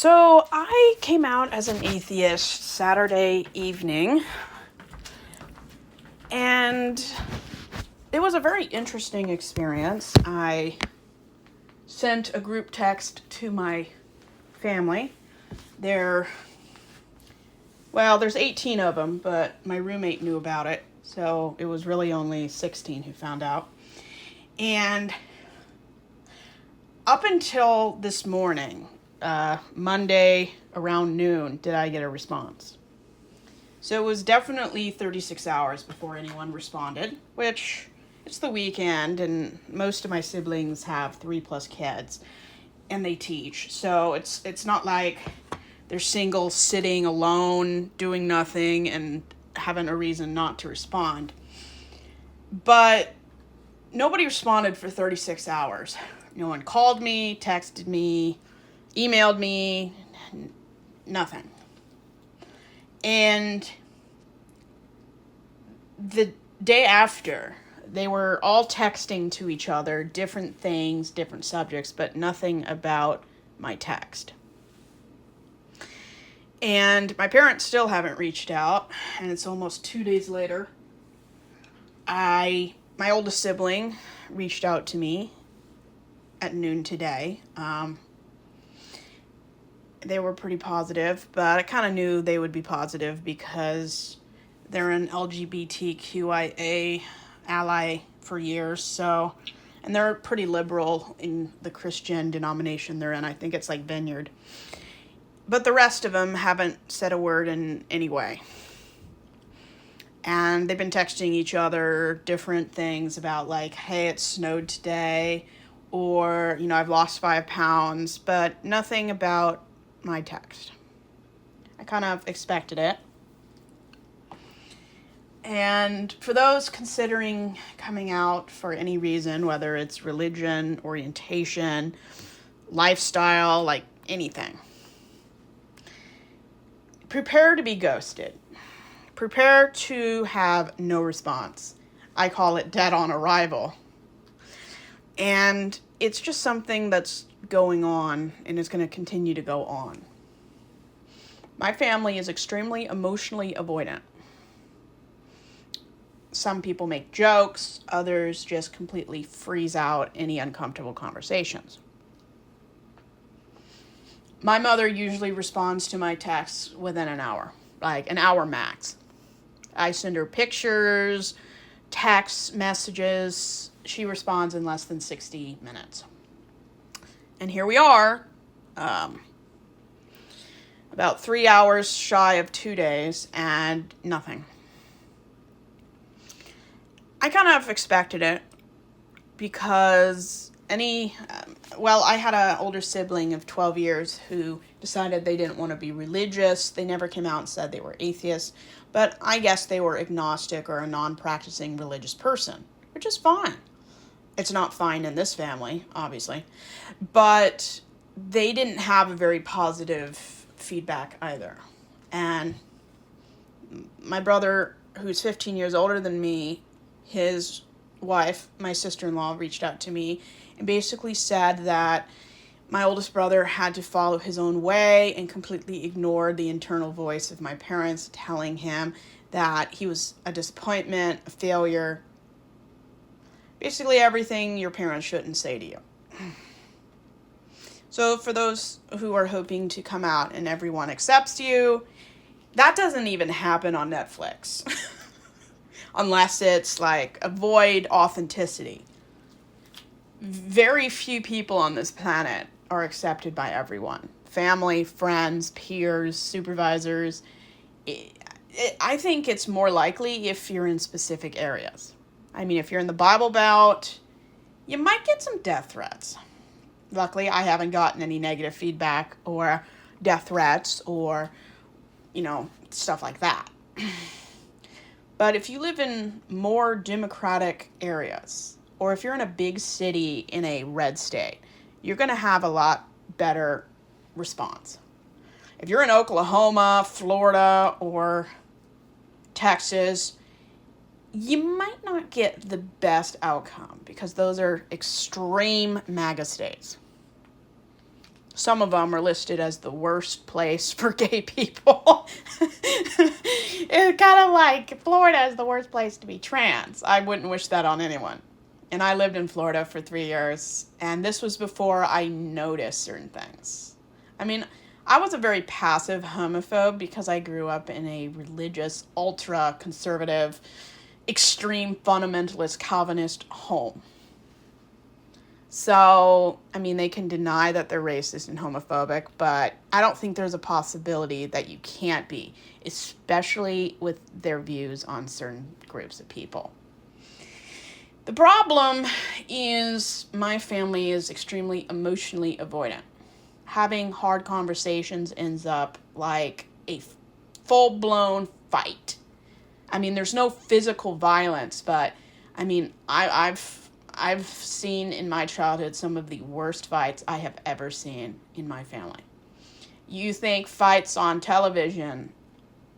So I came out as an atheist Saturday evening, and it was a very interesting experience. I sent a group text to my family. There's 18 of them, but my roommate knew about it, so it was really only 16 who found out. And up until this morning, Monday around noon, did I get a response. So it was definitely 36 hours before anyone responded, which it's the weekend and most of my siblings have 3+ kids and they teach. So it's not like they're single, sitting alone, doing nothing and having a reason not to respond. But nobody responded for 36 hours. No one called me, texted me, emailed me, nothing. And the day after, they were all texting to each other, different things, different subjects, but nothing about my text. And my parents still haven't reached out, and it's almost 2 days later. My oldest sibling reached out to me at noon today. They were pretty positive, but I kind of knew they would be positive because they're an LGBTQIA ally for years, and they're pretty liberal in the Christian denomination they're in. I think it's like Vineyard. But the rest of them haven't said a word in any way. And they've been texting each other different things about like, hey, it snowed today, or, I've lost 5 pounds, but nothing about my text. I kind of expected it. And for those considering coming out for any reason, whether it's religion, orientation, lifestyle, like anything, prepare to be ghosted. Prepare to have no response. I call it dead on arrival. And it's just something that's going on and is going to continue to go on. My family is extremely emotionally avoidant. Some people make jokes, others just completely freeze out any uncomfortable conversations. My mother usually responds to my texts within an hour, like an hour max. I send her pictures, texts, messages. She responds in less than 60 minutes. And here we are, about 3 hours shy of 2 days, and nothing. I kind of expected it because I had an older sibling of 12 years who decided they didn't want to be religious. They never came out and said they were atheists, but I guess they were agnostic or a non-practicing religious person, which is fine. It's not fine in this family, obviously, but they didn't have a very positive feedback either. And my brother, who's 15 years older than me, his wife, my sister-in-law, reached out to me and basically said that my oldest brother had to follow his own way and completely ignored the internal voice of my parents telling him that he was a disappointment, a failure. Basically everything your parents shouldn't say to you. So for those who are hoping to come out and everyone accepts you, that doesn't even happen on Netflix. Unless it's like avoid authenticity. Very few people on this planet are accepted by everyone. Family, friends, peers, supervisors. I think it's more likely if you're in specific areas. I mean, if you're in the Bible Belt, you might get some death threats. Luckily, I haven't gotten any negative feedback or death threats or, stuff like that. But if you live in more democratic areas, or if you're in a big city in a red state, you're going to have a lot better response. If you're in Oklahoma, Florida, or Texas, you might not get the best outcome because those are extreme MAGA states. Some of them are listed as the worst place for gay people. It's kind of like Florida is the worst place to be trans. I wouldn't wish that on anyone. And I lived in Florida for 3 years, and this was before I noticed certain things. I mean, I was a very passive homophobe because I grew up in a religious, ultra-conservative, extreme fundamentalist Calvinist home. So, I mean, they can deny that they're racist and homophobic, but I don't think there's a possibility that you can't be, especially with their views on certain groups of people. The problem is my family is extremely emotionally avoidant. Having hard conversations ends up like a full-blown fight. I mean, there's no physical violence, but I mean, I've seen in my childhood some of the worst fights I have ever seen in my family. You think fights on television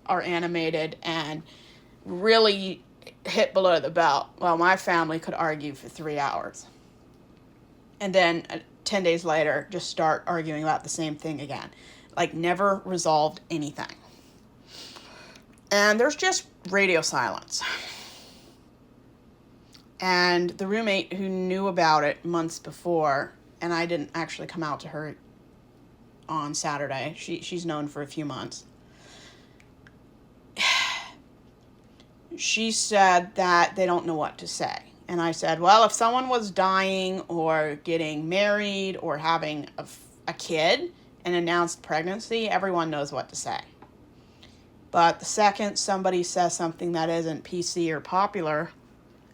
are animated and really hit below the belt. Well, my family could argue for 3 hours. And then 10 days later, just start arguing about the same thing again. Like, never resolved anything. And there's just radio silence. And the roommate who knew about it months before, and I didn't actually come out to her on Saturday. She's known for a few months. She said that they don't know what to say. And I said, well, if someone was dying or getting married or having a kid and announced pregnancy, everyone knows what to say. But the second somebody says something that isn't PC or popular,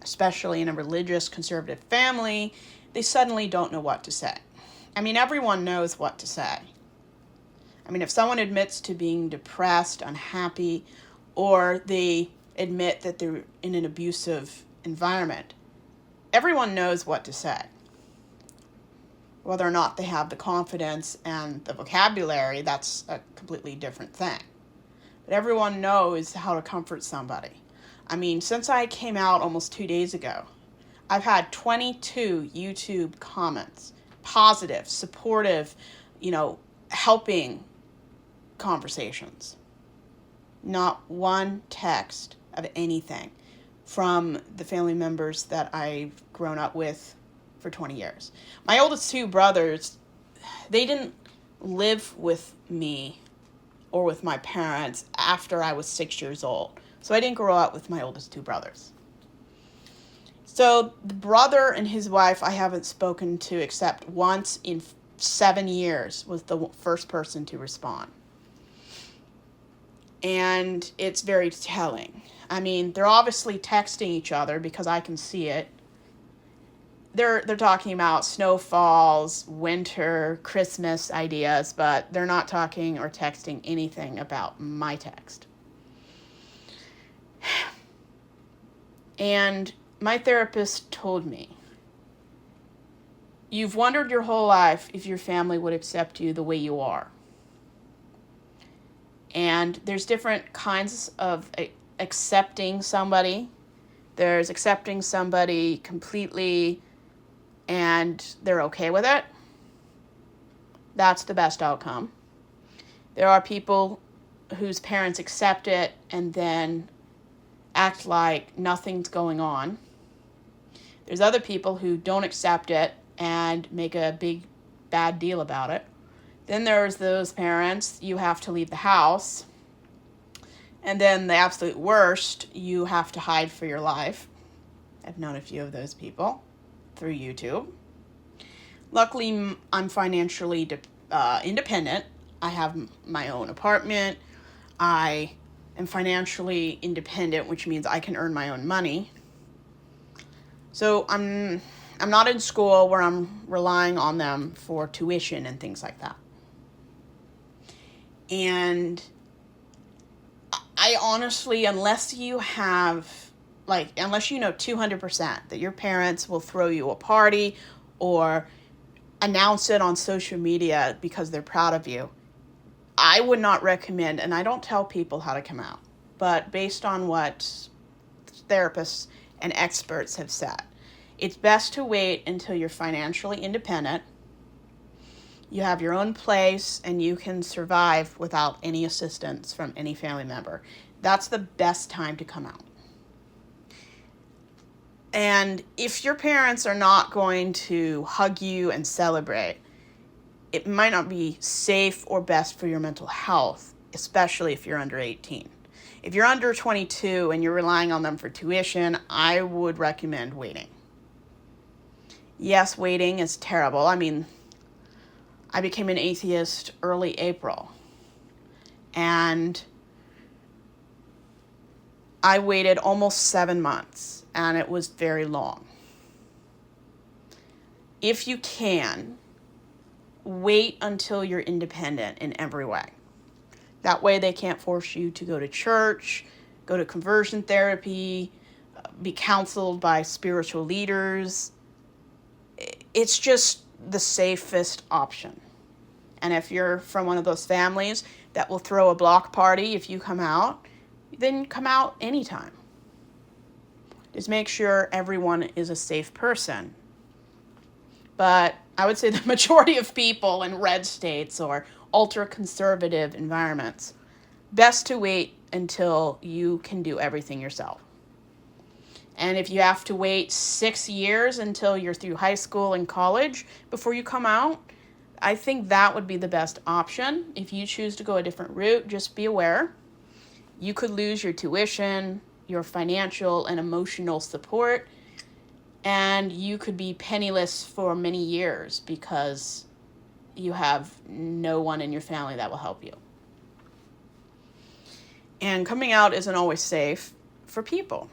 especially in a religious conservative family, they suddenly don't know what to say. I mean, everyone knows what to say. I mean, if someone admits to being depressed, unhappy, or they admit that they're in an abusive environment, everyone knows what to say. Whether or not they have the confidence and the vocabulary, that's a completely different thing. But everyone knows how to comfort somebody. I mean, since I came out almost 2 days ago, I've had 22 YouTube comments, positive, supportive, helping conversations. Not one text of anything from the family members that I've grown up with for 20 years. My oldest 2 brothers, they didn't live with me or with my parents after I was 6 years old. So I didn't grow up with my oldest 2 brothers. So the brother and his wife I haven't spoken to except once in 7 years was the first person to respond. And it's very telling. I mean, they're obviously texting each other because I can see it. They're talking about snowfalls, winter, Christmas ideas, but they're not talking or texting anything about my text. And my therapist told me, you've wondered your whole life if your family would accept you the way you are. And there's different kinds of accepting somebody. There's accepting somebody completely and they're okay with it. That's the best outcome. There are people whose parents accept it and then act like nothing's going on. There's other people who don't accept it and make a big bad deal about it. Then there's those parents, you have to leave the house. And then the absolute worst, you have to hide for your life. I've known a few of those people through YouTube. Luckily, I'm financially independent. I have my own apartment. I am financially independent, which means I can earn my own money. So I'm not in school where I'm relying on them for tuition and things like that. And I honestly, unless you know 200% that your parents will throw you a party or announce it on social media because they're proud of you, I would not recommend, and I don't tell people how to come out, but based on what therapists and experts have said, it's best to wait until you're financially independent You have your own place, and you can survive without any assistance from any family member. That's the best time to come out. And if your parents are not going to hug you and celebrate, it might not be safe or best for your mental health, especially if you're under 18. If you're under 22 and you're relying on them for tuition, I would recommend waiting. Yes, waiting is terrible. I mean, I became an atheist early April, and I waited almost 7 months, and it was very long. If you can, wait until you're independent in every way. That way they can't force you to go to church, go to conversion therapy, be counseled by spiritual leaders. It's just the safest option. And if you're from one of those families that will throw a block party if you come out, then come out anytime. Just make sure everyone is a safe person. But I would say the majority of people in red states or ultra-conservative environments, best to wait until you can do everything yourself. And if you have to wait 6 years until you're through high school and college before you come out, I think that would be the best option. If you choose to go a different route, just be aware. You could lose your tuition, your financial and emotional support, and you could be penniless for many years because you have no one in your family that will help you. And coming out isn't always safe for people.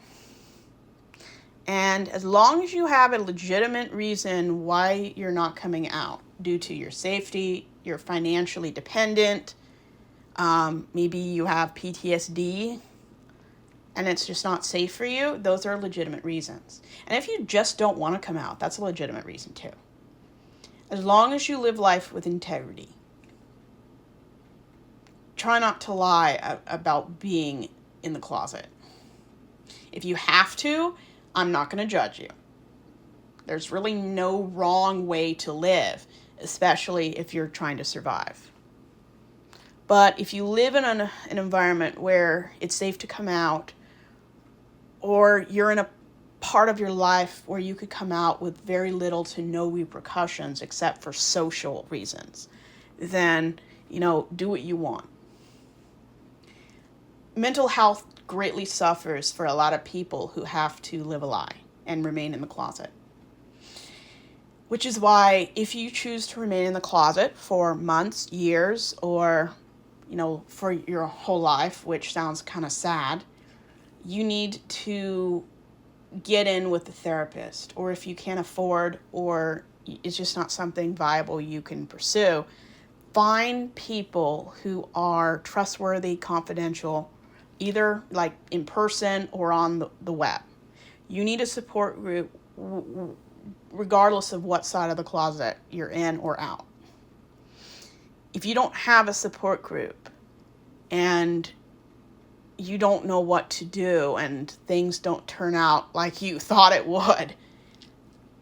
And as long as you have a legitimate reason why you're not coming out, due to your safety, you're financially dependent, maybe you have PTSD, and it's just not safe for you, those are legitimate reasons. And if you just don't want to come out, that's a legitimate reason too. As long as you live life with integrity. Try not to lie about being in the closet. If you have to, I'm not going to judge you. There's really no wrong way to live, especially if you're trying to survive. But if you live in an environment where it's safe to come out, or you're in a part of your life where you could come out with very little to no repercussions except for social reasons, then, do what you want. Mental health greatly suffers for a lot of people who have to live a lie and remain in the closet. Which is why if you choose to remain in the closet for months, years, or, for your whole life, which sounds kind of sad, you need to get in with a therapist. Or if you can't afford, or it's just not something viable you can pursue, find people who are trustworthy, confidential, either like in person or on the web. You need a support group regardless of what side of the closet you're in or out. If you don't have a support group and you don't know what to do and things don't turn out like you thought it would,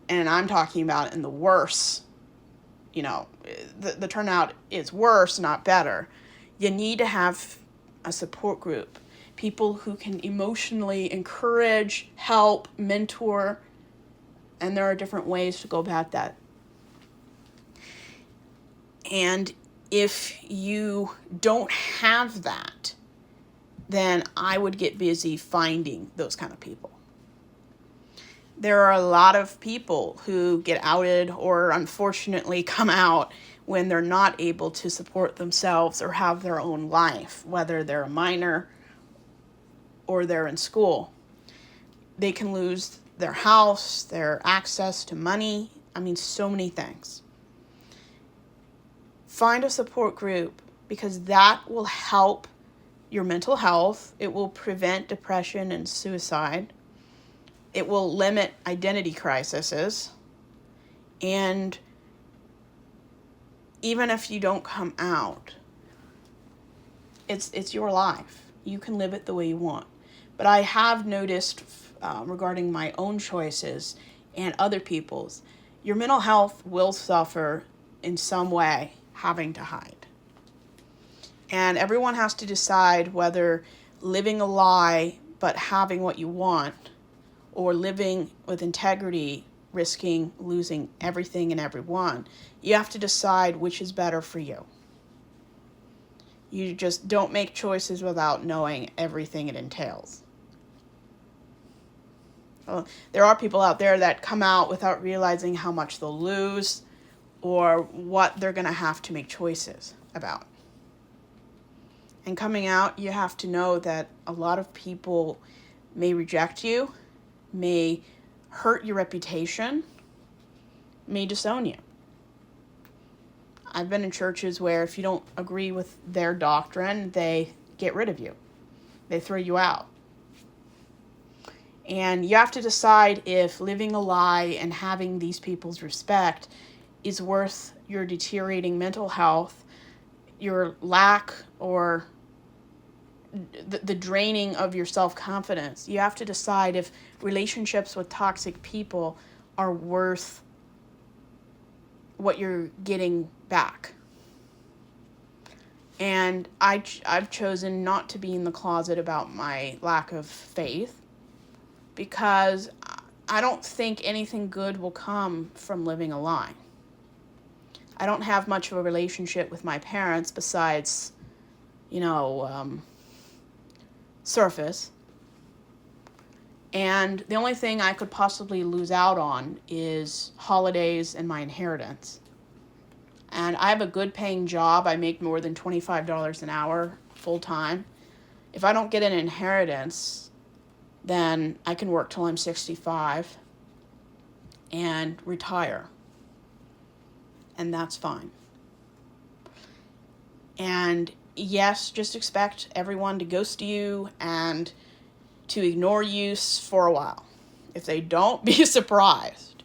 and I'm talking about in the worst, the turnout is worse, not better, you need to have a support group. People who can emotionally encourage, help, mentor, and there are different ways to go about that. And if you don't have that, then I would get busy finding those kind of people. There are a lot of people who get outed or unfortunately come out when they're not able to support themselves or have their own life, whether they're a minor or they're in school. They can lose their house, their access to money, so many things. Find a support group because that will help your mental health. It will prevent depression and suicide. It will limit identity crises. And even if you don't come out, it's your life. You can live it the way you want. But I have noticed regarding my own choices and other people's, your mental health will suffer in some way having to hide. And everyone has to decide whether living a lie but having what you want, or living with integrity, risking losing everything and everyone. You have to decide which is better for you. You just don't make choices without knowing everything it entails. Well, there are people out there that come out without realizing how much they'll lose or what they're going to have to make choices about. And coming out, you have to know that a lot of people may reject you, may hurt your reputation, may disown you. I've been in churches where if you don't agree with their doctrine, they get rid of you. They throw you out. And you have to decide if living a lie and having these people's respect is worth your deteriorating mental health, your lack or the draining of your self-confidence. You have to decide if relationships with toxic people are worth what you're getting back. And I've chosen not to be in the closet about my lack of faith because I don't think anything good will come from living a lie. I don't have much of a relationship with my parents besides, surface. And the only thing I could possibly lose out on is holidays and my inheritance. And I have a good paying job. I make more than $25 an hour full time. If I don't get an inheritance, then I can work till I'm 65 and retire. And that's fine. And yes, just expect everyone to ghost you and to ignore you for a while. If they don't, be surprised,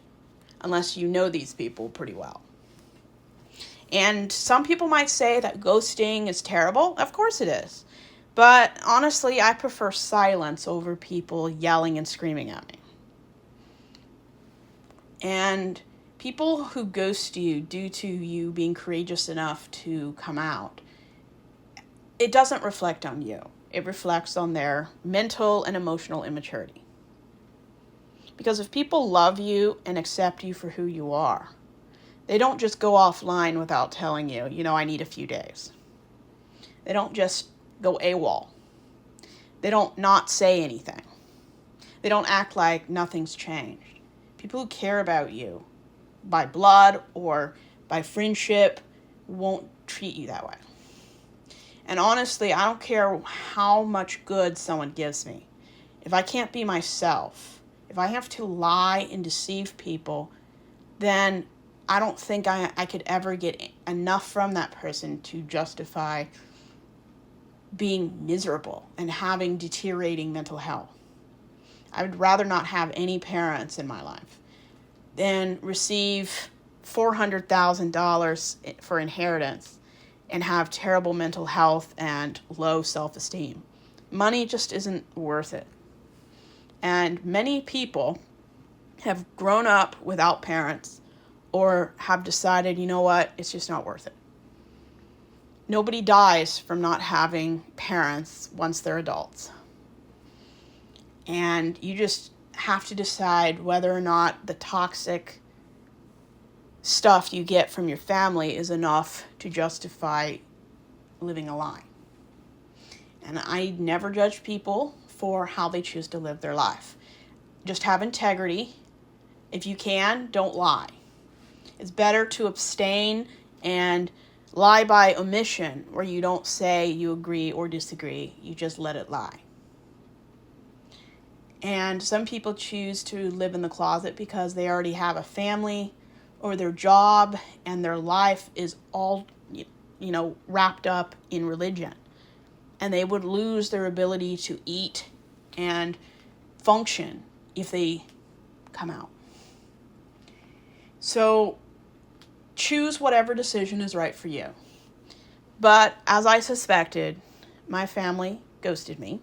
unless you know these people pretty well. And some people might say that ghosting is terrible. Of course it is. But honestly, I prefer silence over people yelling and screaming at me. And people who ghost you due to you being courageous enough to come out, it doesn't reflect on you. It reflects on their mental and emotional immaturity. Because if people love you and accept you for who you are, they don't just go offline without telling you, I need a few days. They don't just go AWOL. They don't not say anything. They don't act like nothing's changed. People who care about you by blood or by friendship won't treat you that way. And honestly, I don't care how much good someone gives me. If I can't be myself, if I have to lie and deceive people, then I don't think I could ever get enough from that person to justify being miserable and having deteriorating mental health. I would rather not have any parents in my life than receive $400,000 for inheritance and have terrible mental health and low self-esteem. Money just isn't worth it. And many people have grown up without parents or have decided, it's just not worth it. Nobody dies from not having parents once they're adults. And you just have to decide whether or not the toxic stuff you get from your family is enough to justify living a lie. And I never judge people for how they choose to live their life. Just have integrity. If you can, don't lie. It's better to abstain and lie by omission, where you don't say you agree or disagree. You just let it lie. And some people choose to live in the closet because they already have a family or their job, and their life is all, wrapped up in religion. And they would lose their ability to eat and function if they come out. So choose whatever decision is right for you. But as I suspected, my family ghosted me.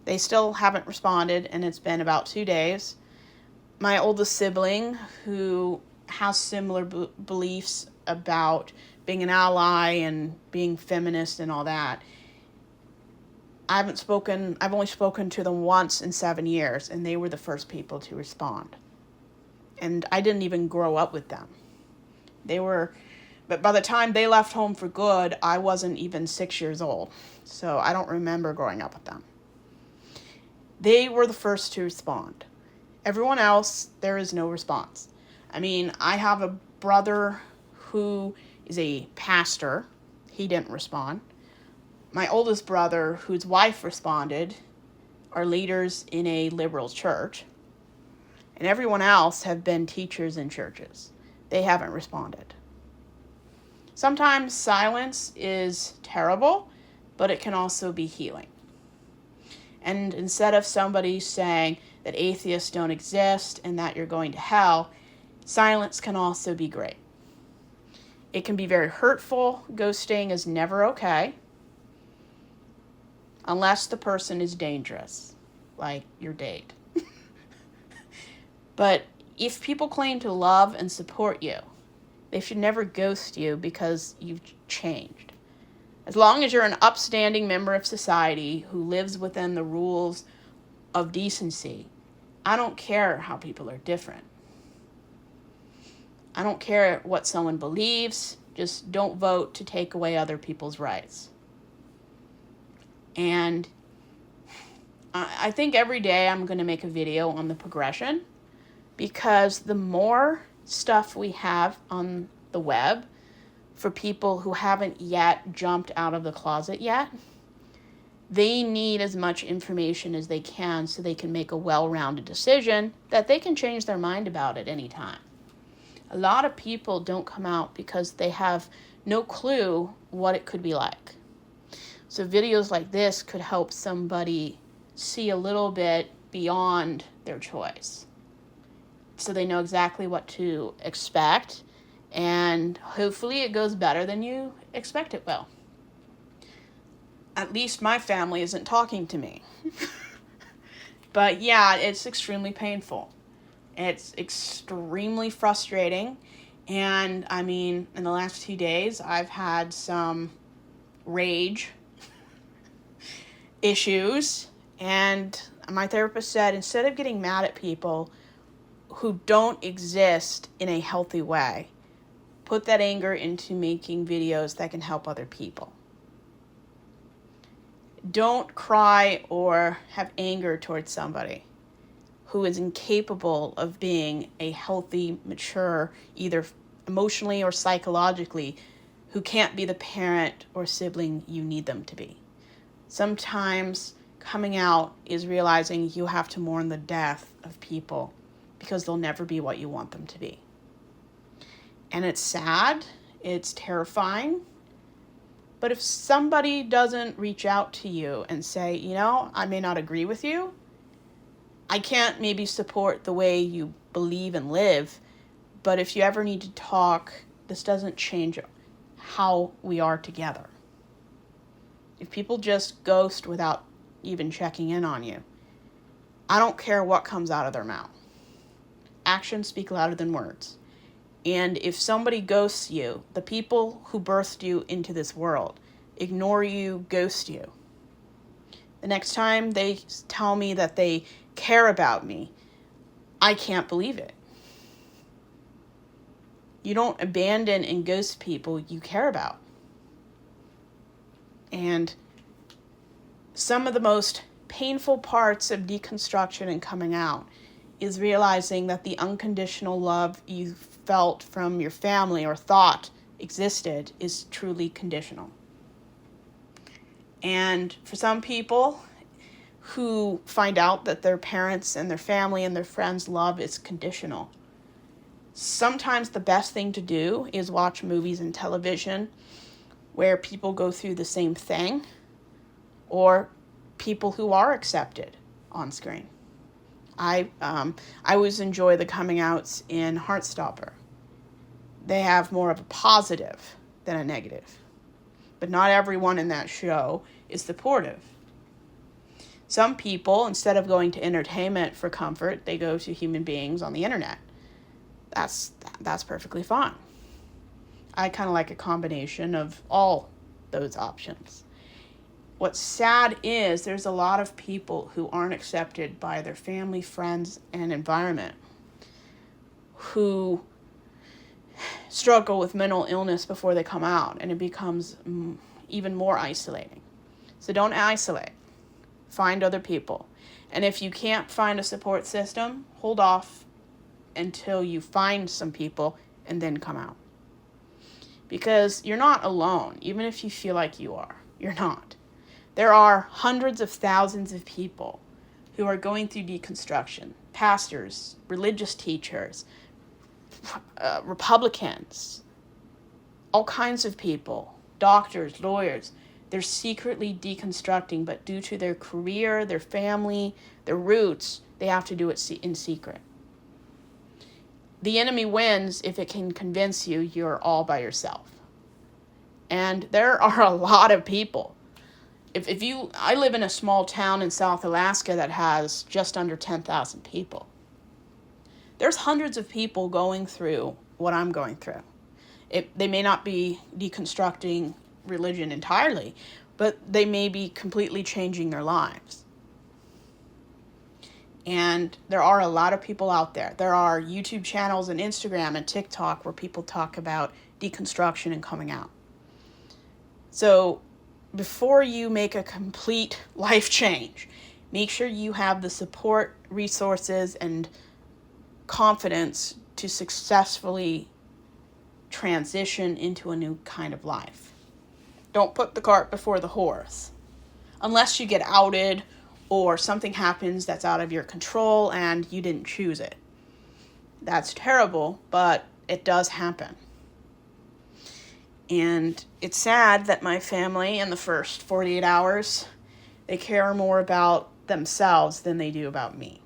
They still haven't responded, and it's been about 2 days. My oldest sibling, who has similar beliefs about being an ally and being feminist and all that. I've only spoken to them once in 7 years, and they were the first people to respond. And I didn't even grow up with them. But by the time they left home for good, I wasn't even 6 years old. So I don't remember growing up with them. They were the first to respond. Everyone else, there is no response. I mean, I have a brother who is a pastor. He didn't respond. My oldest brother, whose wife responded, are leaders in a liberal church. And everyone else have been teachers in churches. They haven't responded. Sometimes silence is terrible, but it can also be healing. And instead of somebody saying that atheists don't exist and that you're going to hell, silence can also be great. It can be very hurtful. Ghosting is never okay. Unless the person is dangerous, like your date. But if people claim to love and support you, they should never ghost you because you've changed. As long as you're an upstanding member of society who lives within the rules of decency, I don't care how people are different. I don't care what someone believes. Just don't vote to take away other people's rights. And I think every day I'm going to make a video on the progression, because the more stuff we have on the web for people who haven't yet jumped out of the closet yet, they need as much information as they can so they can make a well-rounded decision that they can change their mind about at any time. A lot of people don't come out because they have no clue what it could be like. So videos like this could help somebody see a little bit beyond their choice, so they know exactly what to expect, and hopefully it goes better than you expect it will. At least my family isn't talking to me. But yeah, it's extremely painful. It's extremely frustrating. And I mean, in the last 2 days, I've had some rage issues. And my therapist said, instead of getting mad at people who don't exist in a healthy way, put that anger into making videos that can help other people. Don't cry or have anger towards somebody who is incapable of being a healthy, mature, either emotionally or psychologically, who can't be the parent or sibling you need them to be. Sometimes coming out is realizing you have to mourn the death of people because they'll never be what you want them to be. And it's sad, it's terrifying, but if somebody doesn't reach out to you and say, you know, I may not agree with you, I can't maybe support the way you believe and live, but if you ever need to talk, this doesn't change how we are together. If people just ghost without even checking in on you, I don't care what comes out of their mouth. Actions speak louder than words. And if somebody ghosts you, the people who birthed you into this world ignore you, ghost you. The next time they tell me that they care about me, I can't believe it. You don't abandon and ghost people you care about. And some of the most painful parts of deconstruction and coming out is realizing that the unconditional love you felt from your family or thought existed is truly conditional. And for some people who find out that their parents and their family and their friends' love is conditional, sometimes the best thing to do is watch movies and television where people go through the same thing, or people who are accepted on screen. I always enjoy the coming outs in Heartstopper. They have more of a positive than a negative. But not everyone in that show is supportive. Some people, instead of going to entertainment for comfort, they go to human beings on the internet. That's perfectly fine. I kind of like a combination of all those options. What's sad is there's a lot of people who aren't accepted by their family, friends, and environment who struggle with mental illness before they come out, and it becomes even more isolating. So don't isolate. Find other people. And if you can't find a support system, hold off until you find some people and then come out. Because you're not alone, even if you feel like you are. You're not. There are hundreds of thousands of people who are going through deconstruction. Pastors, religious teachers, Republicans, all kinds of people, doctors, lawyers. They're secretly deconstructing, but due to their career, their family, their roots, they have to do it in secret. The enemy wins if it can convince you you're all by yourself. And there are a lot of people. I live in a small town in South Alaska that has just under 10,000 people. There's hundreds of people going through what I'm going through. They may not be deconstructing religion entirely, but they may be completely changing their lives. And there are a lot of people out there. There are YouTube channels and Instagram and TikTok where people talk about deconstruction and coming out. So before you make a complete life change, make sure you have the support, resources, and confidence to successfully transition into a new kind of life. Don't put the cart before the horse. Unless you get outed or something happens that's out of your control and you didn't choose it. That's terrible, but it does happen. And it's sad that my family in the first 48 hours, they care more about themselves than they do about me.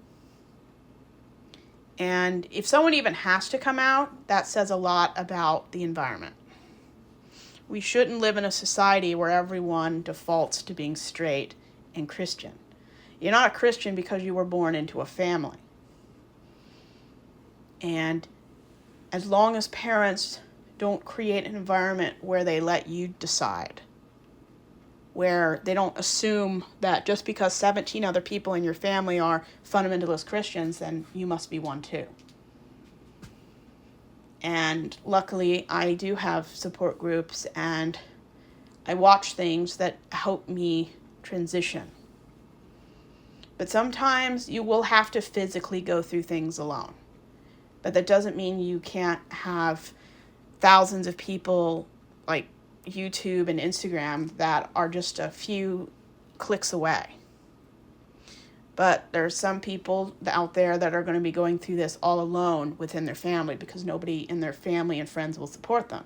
And if someone even has to come out, that says a lot about the environment. We shouldn't live in a society where everyone defaults to being straight and Christian. You're not a Christian because you were born into a family. And as long as parents don't create an environment where they let you decide, where they don't assume that just because 17 other people in your family are fundamentalist Christians, then you must be one too. And luckily, I do have support groups, and I watch things that help me transition. But sometimes you will have to physically go through things alone. But that doesn't mean you can't have thousands of people like YouTube and Instagram that are just a few clicks away. But there's some people out there that are going to be going through this all alone within their family because nobody in their family and friends will support them.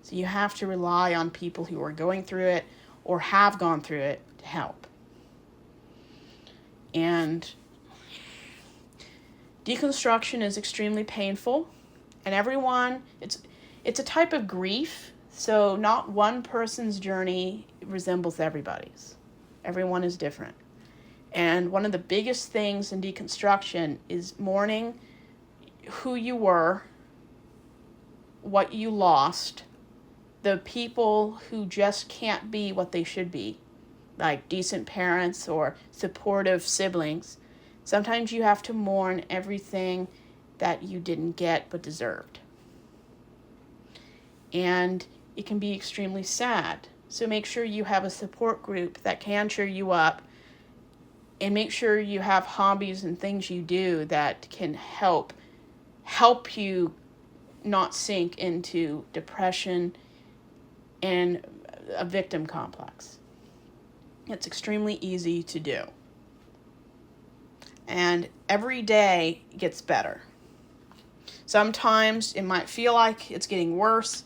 So you have to rely on people who are going through it or have gone through it to help. And deconstruction is extremely painful, and it's a type of grief, so not one person's journey resembles everybody's. Everyone is different. And one of the biggest things in deconstruction is mourning who you were, what you lost, the people who just can't be what they should be, like decent parents or supportive siblings. Sometimes you have to mourn everything that you didn't get but deserved. And it can be extremely sad. So make sure you have a support group that can cheer you up, and make sure you have hobbies and things you do that can help you not sink into depression and a victim complex. It's extremely easy to do. And every day gets better. Sometimes it might feel like it's getting worse,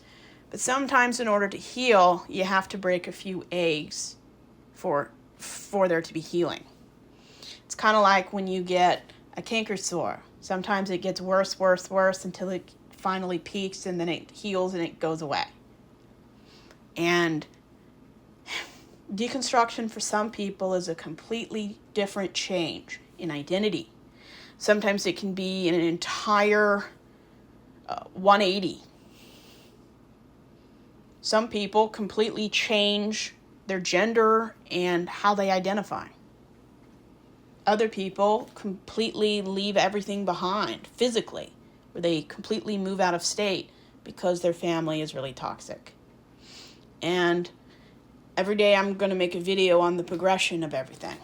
but sometimes in order to heal, you have to break a few eggs for there to be healing. It's kind of like when you get a canker sore. Sometimes it gets worse until it finally peaks, and then it heals and it goes away. And deconstruction for some people is a completely different change in identity. Sometimes it can be an entire 180. Some people completely change their gender and how they identify. Other people completely leave everything behind physically, where they completely move out of state because their family is really toxic. And every day I'm going to make a video on the progression of everything.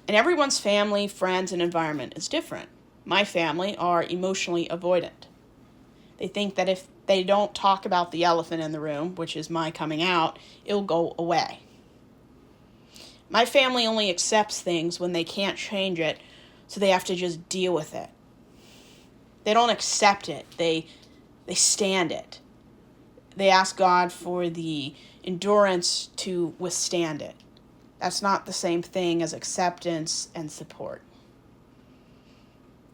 And everyone's family, friends, and environment is different. My family are emotionally avoidant. They think that if they don't talk about the elephant in the room, which is my coming out, it'll go away. My family only accepts things when they can't change it, so they have to just deal with it. They don't accept it. They stand it. They ask God for the endurance to withstand it. That's not the same thing as acceptance and support.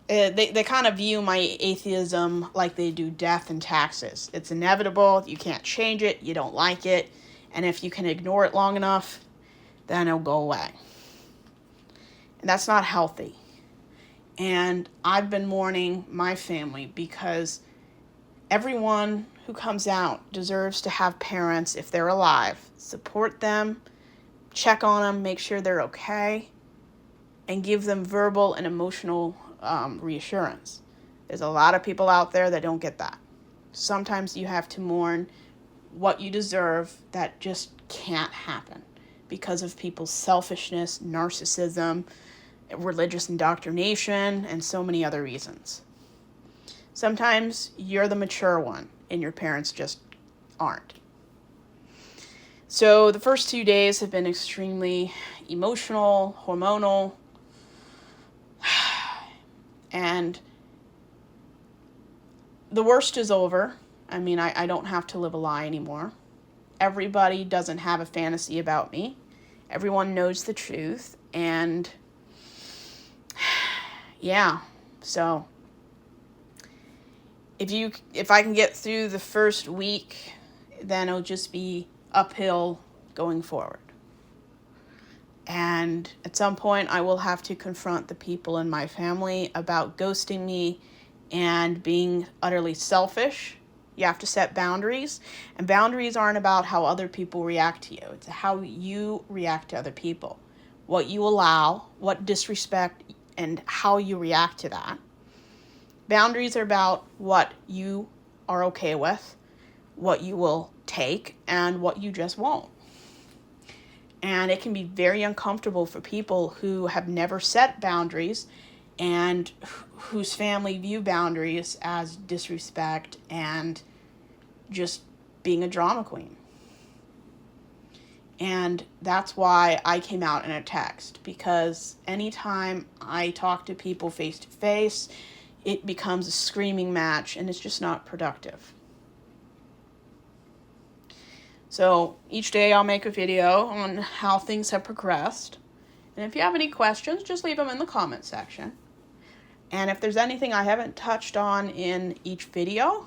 They kind of view my atheism like they do death and taxes. It's inevitable. You can't change it. You don't like it. And if you can ignore it long enough, then it'll go away. And that's not healthy. And I've been mourning my family because everyone who comes out deserves to have parents, if they're alive, support them, check on them, make sure they're okay, and give them verbal and emotional reassurance. There's a lot of people out there that don't get that. Sometimes you have to mourn what you deserve that just can't happen because of people's selfishness, narcissism, religious indoctrination, and so many other reasons. Sometimes you're the mature one and your parents just aren't. So the first 2 days have been extremely emotional, hormonal, and the worst is over. I mean, I don't have to live a lie anymore. Everybody doesn't have a fantasy about me. Everyone knows the truth. And yeah, so if I can get through the first week, then it'll just be uphill going forward. And at some point, I will have to confront the people in my family about ghosting me and being utterly selfish. You have to set boundaries. And boundaries aren't about how other people react to you. It's how you react to other people. What you allow, what disrespect, and how you react to that. Boundaries are about what you are okay with, what you will take, and what you just won't. And it can be very uncomfortable for people who have never set boundaries and whose family view boundaries as disrespect and just being a drama queen. And that's why I came out in a text, because anytime I talk to people face to face, it becomes a screaming match and it's just not productive. So each day I'll make a video on how things have progressed. And if you have any questions, just leave them in the comment section. And if there's anything I haven't touched on in each video,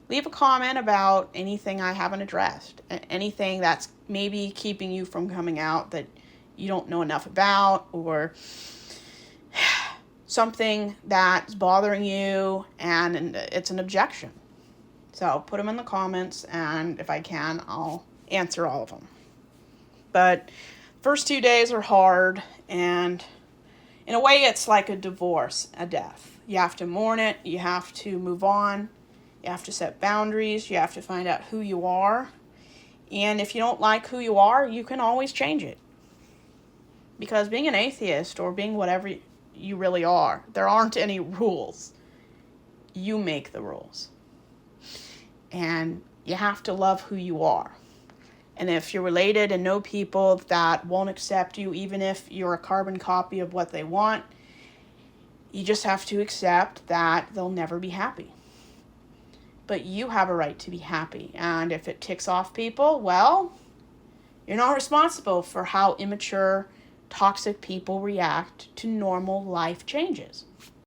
leave a comment about anything I haven't addressed. Anything that's maybe keeping you from coming out that you don't know enough about, or something that's bothering you and it's an objection. So put them in the comments, and if I can, I'll answer all of them. But first 2 days are hard, and in a way it's like a divorce, a death. You have to mourn it, you have to move on, you have to set boundaries, you have to find out who you are. And if you don't like who you are, you can always change it. Because being an atheist, or being whatever you really are, there aren't any rules. You make the rules. And you have to love who you are. And if you're related and know people that won't accept you, even if you're a carbon copy of what they want, you just have to accept that they'll never be happy. But you have a right to be happy. And if it ticks off people, well, you're not responsible for how immature, toxic people react to normal life changes.